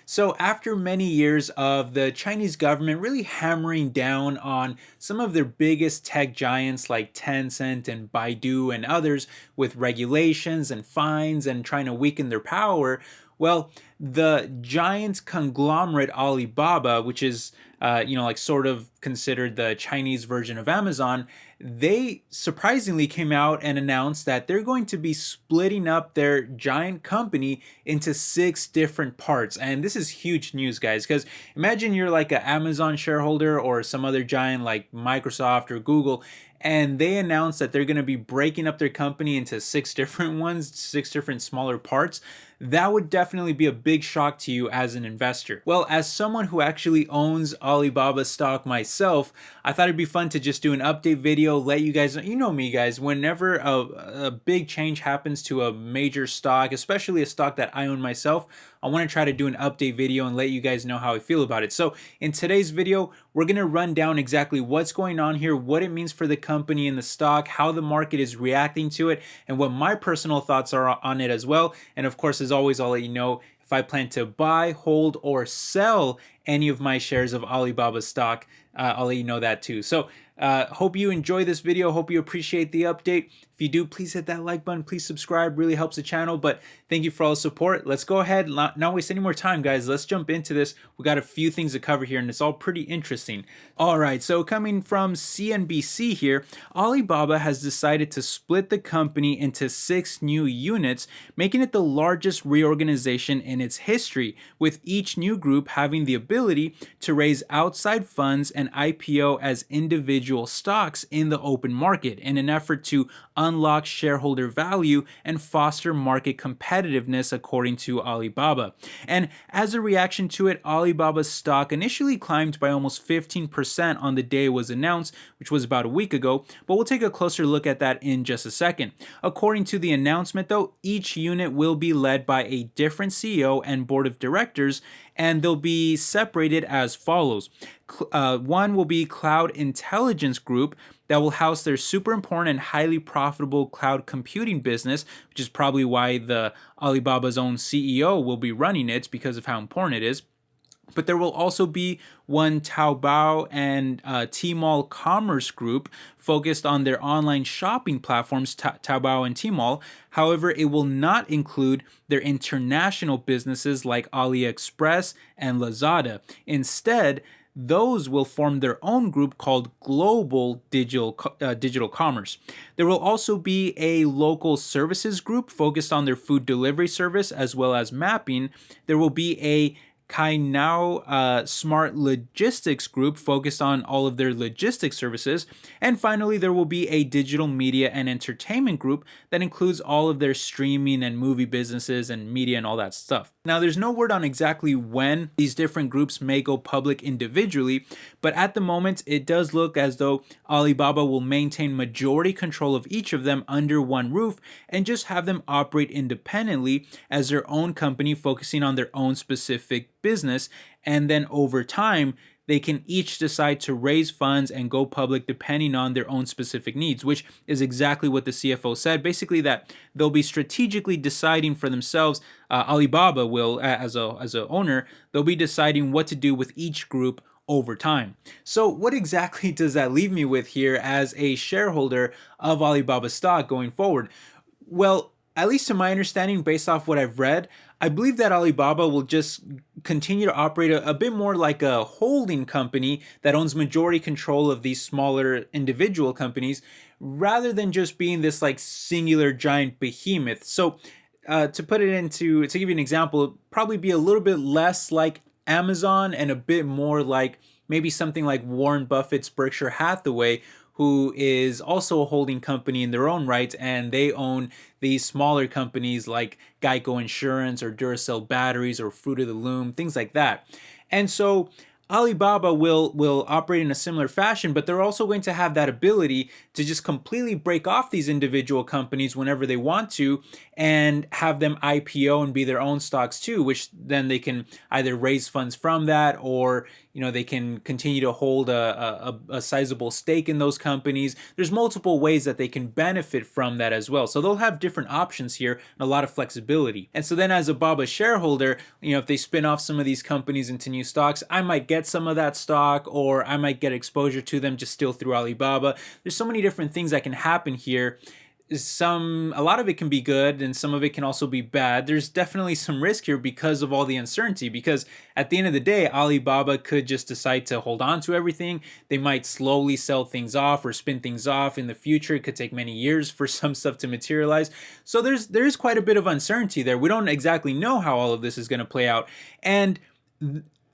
So, after many years of the Chinese government really hammering down on some of their biggest tech giants like Tencent and Baidu and others with regulations and fines and trying to weaken their power, well, the giant conglomerate Alibaba, which is like sort of considered the Chinese version of Amazon, they surprisingly came out and announced that they're going to be splitting up their giant company into 6 different parts. And this is huge news, guys, because imagine you're like an Amazon shareholder or some other giant like Microsoft or Google, and they announced that they're going to be breaking up their company into 6 different ones, 6 different smaller parts. That would definitely be a big shock to you as an investor. Well, as someone who actually owns Alibaba stock myself, I thought it'd be fun to just do an update video, let you guys know. You know me, guys, whenever a big change happens to a major stock, especially a stock that I own myself, I want to try to do an update video and let you guys know how I feel about it. So in today's video, we're going to run down exactly what's going on here, what it means for the company and the stock, how the market is reacting to it, and what my personal thoughts are on it as well. And of course, as always, I'll let you know if I plan to buy, hold, or sell any of my shares of Alibaba stock. I'll let you know that too. So hope you enjoy this video. Hope you appreciate the update. If you do, please hit that like button. Please subscribe. Really helps the channel. But thank you for all the support. Let's go ahead. Not waste any more time, guys. Let's jump into this. We got a few things to cover here, and it's all pretty interesting. All right. So coming from CNBC here, Alibaba has decided to split the company into 6 new units, making it the largest reorganization in its history, with each new group having the ability to raise outside funds and IPO as individual stocks in the open market in an effort to unlock shareholder value and foster market competitiveness, according to Alibaba. And as a reaction to it, Alibaba's stock initially climbed by almost 15% on the day it was announced, which was about a week ago, but we'll take a closer look at that in just a second. According to the announcement, though, each unit will be led by a different CEO and board of directors, and they'll be separated as follows. One will be Cloud Intelligence Group, that will house their super important and highly profitable cloud computing business, which is probably why the Alibaba's own CEO will be running it, because of how important it is. But there will also be one Taobao and Tmall Commerce Group, focused on their online shopping platforms, Taobao and Tmall. However, it will not include their international businesses like AliExpress and Lazada. Instead, those will form their own group called Global Digital Commerce. There will also be a local services group focused on their food delivery service as well as mapping. There will be a Cainiao Smart Logistics Group focused on all of their logistics services. And finally, there will be a digital media and entertainment group that includes all of their streaming and movie businesses and media and all that stuff. Now, there's no word on exactly when these different groups may go public individually, but at the moment, it does look as though Alibaba will maintain majority control of each of them under one roof and just have them operate independently as their own company, focusing on their own specific business. And then over time, they can each decide to raise funds and go public depending on their own specific needs, which is exactly what the CFO said. Basically, that they'll be strategically deciding for themselves. Alibaba will, as a owner, they'll be deciding what to do with each group over time. So what exactly does that leave me with here as a shareholder of Alibaba stock going forward? Well, at least to my understanding, based off what I've read, I believe that Alibaba will just continue to operate a bit more like a holding company that owns majority control of these smaller individual companies, rather than just being this like singular giant behemoth. So to give you an example, it'd probably be a little bit less like Amazon and a bit more like maybe something like Warren Buffett's Berkshire Hathaway, who is also a holding company in their own right, and they own these smaller companies like Geico Insurance or Duracell Batteries or Fruit of the Loom, things like that. And so Alibaba will operate in a similar fashion, but they're also going to have that ability to just completely break off these individual companies whenever they want to and have them IPO and be their own stocks too, which then they can either raise funds from that or they can continue to hold a sizable stake in those companies. There's multiple ways that they can benefit from that as well. So they'll have different options here and a lot of flexibility. And so then as a Baba shareholder, if they spin off some of these companies into new stocks, I might get some of that stock, or I might get exposure to them just still through Alibaba. There's so many different things that can happen here. A lot of it can be good and some of it can also be bad. There's definitely some risk here because of all the uncertainty, because at the end of the day, Alibaba could just decide to hold on to everything. They might slowly sell things off or spin things off in the future. It could take many years for some stuff to materialize. So there's quite a bit of uncertainty there. We don't exactly know how all of this is going to play out. And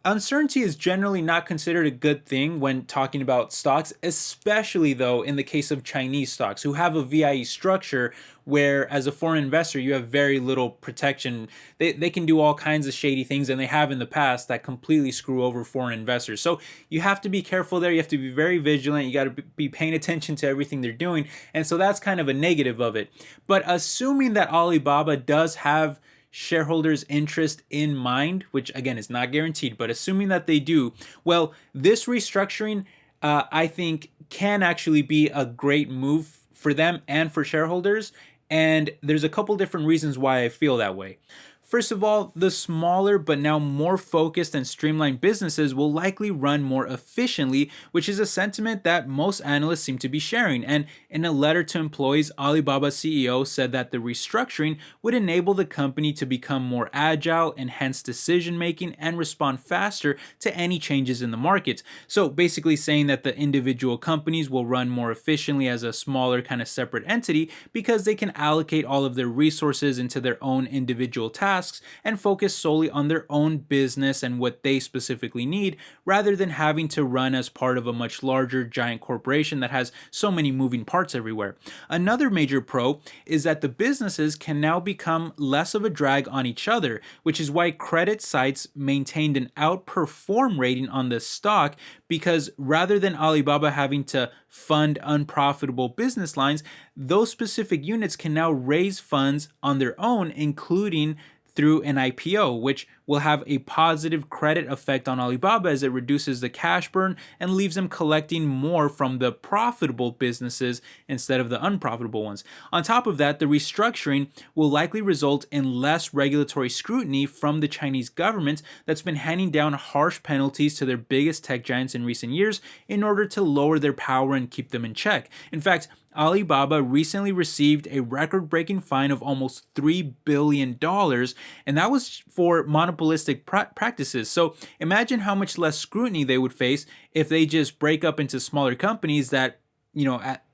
uncertainty is generally not considered a good thing when talking about stocks, especially though in the case of Chinese stocks who have a VIE structure where as a foreign investor you have very little protection. They can do all kinds of shady things, and they have in the past, that completely screw over foreign investors. So you have to be careful there. You have to be very vigilant. You got to be paying attention to everything they're doing. And so that's kind of a negative of it. But assuming that Alibaba does have shareholders' interest in mind, which again is not guaranteed, but assuming that they do, well, this restructuring, I think, can actually be a great move for them and for shareholders. And there's a couple different reasons why I feel that way. First of all, the smaller but now more focused and streamlined businesses will likely run more efficiently, which is a sentiment that most analysts seem to be sharing. And in a letter to employees, Alibaba's CEO said that the restructuring would enable the company to become more agile, enhance decision making, and respond faster to any changes in the market. So basically saying that the individual companies will run more efficiently as a smaller kind of separate entity because they can allocate all of their resources into their own individual tasks and focus solely on their own business and what they specifically need, rather than having to run as part of a much larger giant corporation that has so many moving parts everywhere. Another major pro is that the businesses can now become less of a drag on each other, which is why credit sites maintained an outperform rating on the stock, because rather than Alibaba having to fund unprofitable business lines, those specific units can now raise funds on their own, including through an IPO, which will have a positive credit effect on Alibaba as it reduces the cash burn and leaves them collecting more from the profitable businesses instead of the unprofitable ones. On top of that, the restructuring will likely result in less regulatory scrutiny from the Chinese government that's been handing down harsh penalties to their biggest tech giants in recent years in order to lower their power and keep them in check. In fact, Alibaba recently received a record-breaking fine of almost $3 billion, and that was for monopolistic practices. So imagine how much less scrutiny they would face if they just break up into smaller companies that,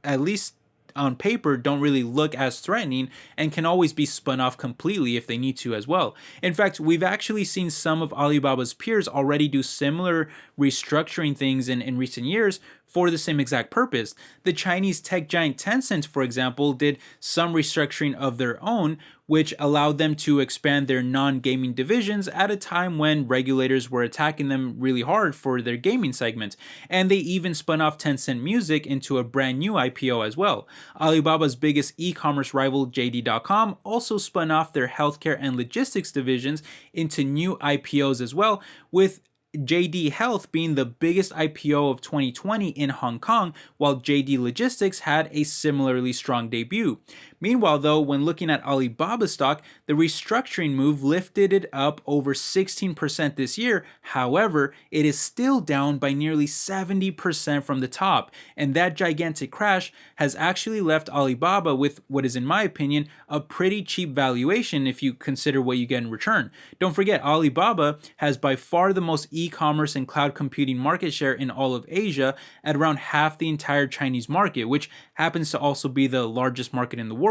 at least on paper don't really look as threatening and can always be spun off completely if they need to as well. In fact, we've actually seen some of Alibaba's peers already do similar restructuring things in recent years for the same exact purpose. The Chinese tech giant Tencent, for example, did some restructuring of their own, which allowed them to expand their non-gaming divisions at a time when regulators were attacking them really hard for their gaming segment. And they even spun off Tencent Music into a brand new IPO as well. Alibaba's biggest e-commerce rival, JD.com, also spun off their healthcare and logistics divisions into new IPOs as well, with JD Health being the biggest IPO of 2020 in Hong Kong, while JD Logistics had a similarly strong debut. Meanwhile, though, when looking at Alibaba stock, the restructuring move lifted it up over 16% this year. However, it is still down by nearly 70% from the top, and that gigantic crash has actually left Alibaba with what is, in my opinion, a pretty cheap valuation if you consider what you get in return. Don't forget, Alibaba has by far the most e-commerce and cloud computing market share in all of Asia at around half the entire Chinese market, which happens to also be the largest market in the world.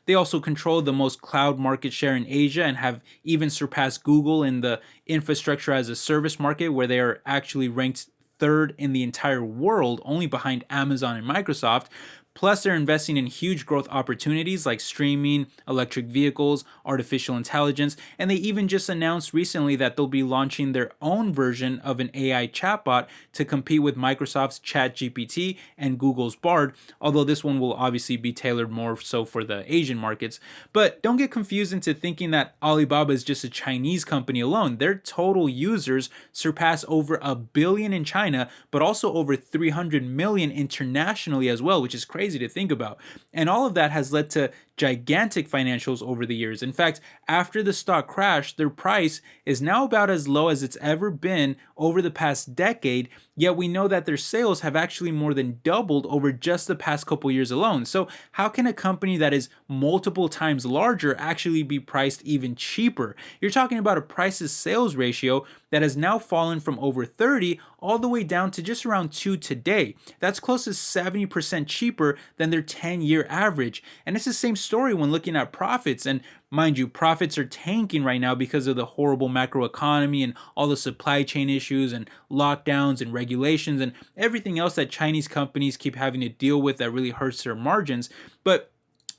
They also control the most cloud market share in Asia and have even surpassed Google in the infrastructure as a service market, where they are actually ranked third in the entire world, only behind Amazon and Microsoft. Plus, they're investing in huge growth opportunities like streaming, electric vehicles, artificial intelligence, and they even just announced recently that they'll be launching their own version of an AI chatbot to compete with Microsoft's ChatGPT and Google's Bard, although this one will obviously be tailored more so for the Asian markets. But don't get confused into thinking that Alibaba is just a Chinese company alone. Their total users surpass over 1 billion in China, but also over 300 million internationally as well, which is crazy to think about. And all of that has led to gigantic financials over the years. In fact, after the stock crashed, their price is now about as low as it's ever been over the past decade, yet we know that their sales have actually more than doubled over just the past couple years alone. So how can a company that is multiple times larger actually be priced even cheaper? You're talking about a price to sales ratio that has now fallen from over 30 all the way down to just around 2 today. That's close to 70% cheaper than their 10-year average. And it's the same story when looking at profits. And mind you, profits are tanking right now because of the horrible macroeconomy and all the supply chain issues and lockdowns and regulations and everything else that Chinese companies keep having to deal with that really hurts their margins. But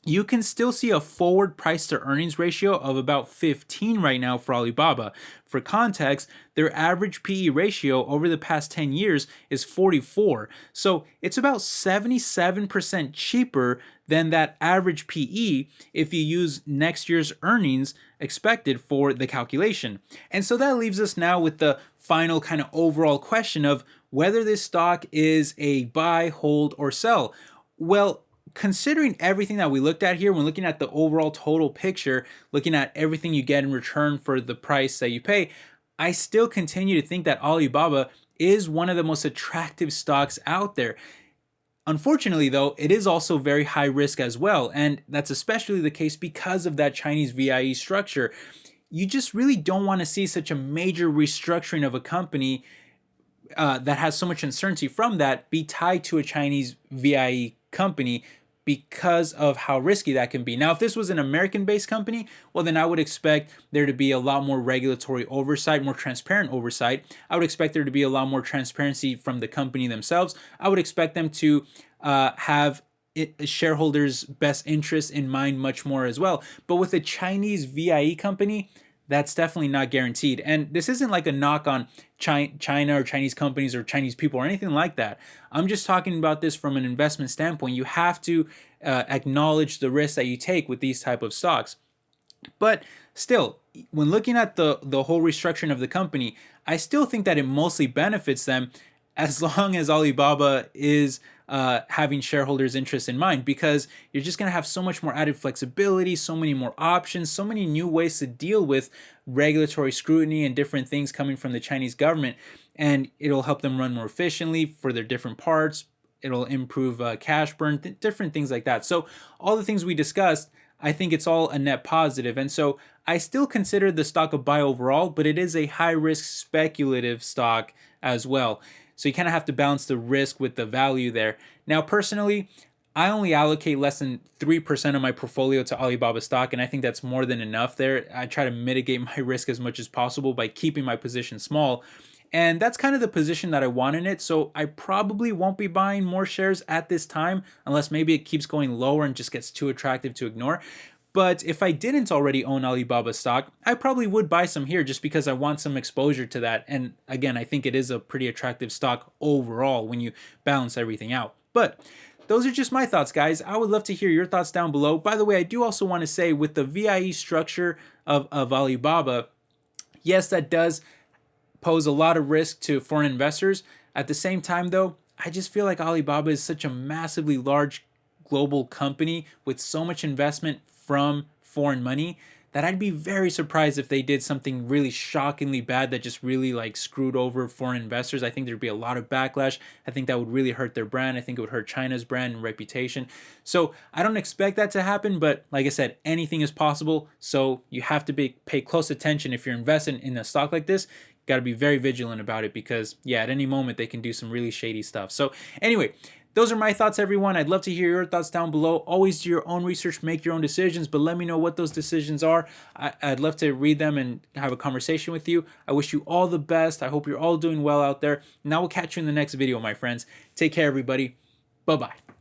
you can still see a forward price to earnings ratio of about 15 right now for Alibaba. For context, their average PE ratio over the past 10 years is 44. So it's about 77% cheaper than that average PE if you use next year's earnings expected for the calculation. And so that leaves us now with the final kind of overall question of whether this stock is a buy, hold, or sell. Well, considering everything that we looked at here, when looking at the overall total picture, looking at everything you get in return for the price that you pay, I still continue to think that Alibaba is one of the most attractive stocks out there. Unfortunately, though, it is also very high risk as well, and that's especially the case because of that Chinese VIE structure. You just really don't want to see such a major restructuring of a company that has so much uncertainty from that be tied to a Chinese VIE company, because of how risky that can be. Now, if this was an American-based company, well, then I would expect there to be a lot more regulatory oversight, more transparent oversight. I would expect there to be a lot more transparency from the company themselves. I would expect them to have shareholders' best interests in mind much more as well. But with a Chinese VIE company, that's definitely not guaranteed. And this isn't like a knock on China or Chinese companies or Chinese people or anything like that. I'm just talking about this from an investment standpoint. You have to acknowledge the risk that you take with these type of stocks. But still, when looking at the whole restructuring of the company, I still think that it mostly benefits them as long as Alibaba is having shareholders' interest in mind, because you're just going to have so much more added flexibility, so many more options, so many new ways to deal with regulatory scrutiny and different things coming from the Chinese government. And it'll help them run more efficiently for their different parts. It'll improve cash burn, different things like that. So all the things we discussed, I think it's all a net positive. And so I still consider the stock a buy overall, but it is a high risk speculative stock as well. So you kind of have to balance the risk with the value there. Now, personally, I only allocate less than 3% of my portfolio to Alibaba stock, and I think that's more than enough there. I try to mitigate my risk as much as possible by keeping my position small. And that's kind of the position that I want in it. So I probably won't be buying more shares at this time, unless maybe it keeps going lower and just gets too attractive to ignore. But if I didn't already own Alibaba stock, I probably would buy some here just because I want some exposure to that. And again, I think it is a pretty attractive stock overall when you balance everything out. But those are just my thoughts, guys. I would love to hear your thoughts down below. By the way, I do also want to say with the VIE structure of Alibaba, yes, that does pose a lot of risk to foreign investors. At the same time, though, I just feel like Alibaba is such a massively large global company with so much investment from foreign money that I'd be very surprised if they did something really shockingly bad that just really like screwed over foreign investors. I think there'd be a lot of backlash. I think that would really hurt their brand. I think it would hurt China's brand and reputation. So I don't expect that to happen, but like I said, anything is possible. So you have to pay close attention if you're investing in a stock like this. Got to be very vigilant about it because, yeah, at any moment they can do some really shady stuff. So anyway, those are my thoughts, everyone. I'd love to hear your thoughts down below. Always do your own research, make your own decisions, but let me know what those decisions are. I'd love to read them and have a conversation with you. I wish you all the best. I hope you're all doing well out there. And I will catch you in the next video, my friends. Take care, everybody. Bye-bye.